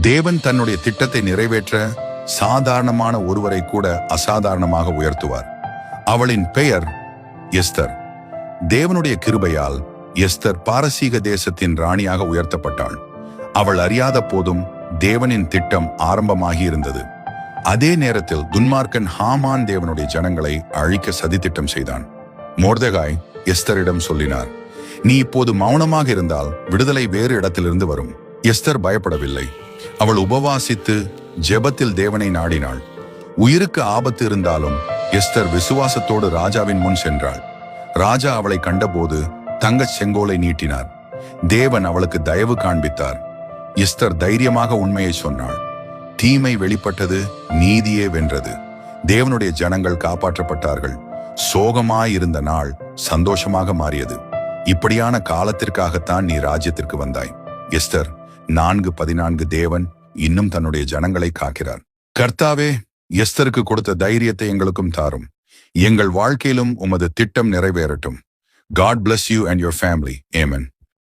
தேவன் தன்னுடைய திட்டத்தை நிறைவேற்ற சாதாரணமான ஒருவரை கூட அசாதாரணமாக உயர்த்துவார். அவளின் பெயர் எஸ்தர். தேவனுடைய கிருபையால் எஸ்தர் பாரசீக தேசத்தின் ராணியாக உயர்த்தப்பட்டாள். அவள் அறியாத போதும் தேவனின் திட்டம் ஆரம்பமாகி இருந்தது. அதே நேரத்தில் துன்மார்க்கன் ஹாமான் தேவனுடைய ஜனங்களை அழிக்க சதித்திட்டம் செய்தான். மொர்தெகாய் எஸ்தரிடம் சொல்லினார், நீ இப்போது மௌனமாக இருந்தால் விடுதலை வேறு இடத்திலிருந்து வரும். எஸ்தர் பயப்படவில்லை. அவள் உபவாசித்து ஜெபத்தில் தேவனை நாடினாள். உயிருக்கு ஆபத்து இருந்தாலும் எஸ்தர் விசுவாசத்தோடு ராஜாவின் முன் சென்றாள். ராஜா அவளை கண்டபோது தங்கச் செங்கோலை நீட்டினார். தேவன் அவளுக்கு தயவு காண்பித்தார். எஸ்தர் தைரியமாக உண்மையை சொன்னாள். தீமை வெளிப்பட்டது, நீதியே வென்றது. தேவனுடைய ஜனங்கள் காப்பாற்றப்பட்டார்கள். சோகமாயிருந்த நாள் சந்தோஷமாக மாறியது. இப்படியான காலத்திற்காகத்தான் நீ ராஜ்யத்திற்கு வந்தாய். எஸ்தர் 4:14. தேவன் இன்னும் தன்னுடைய ஜனங்களை காக்கிறார். கர்த்தாவே, எஸ்தருக்கு கொடுத்த தைரியத்தை எங்களுக்கும் தாரும். எங்கள் வாழ்க்கையிலும் உமது திட்டம் நிறைவேறட்டும். God bless you and your family. Amen.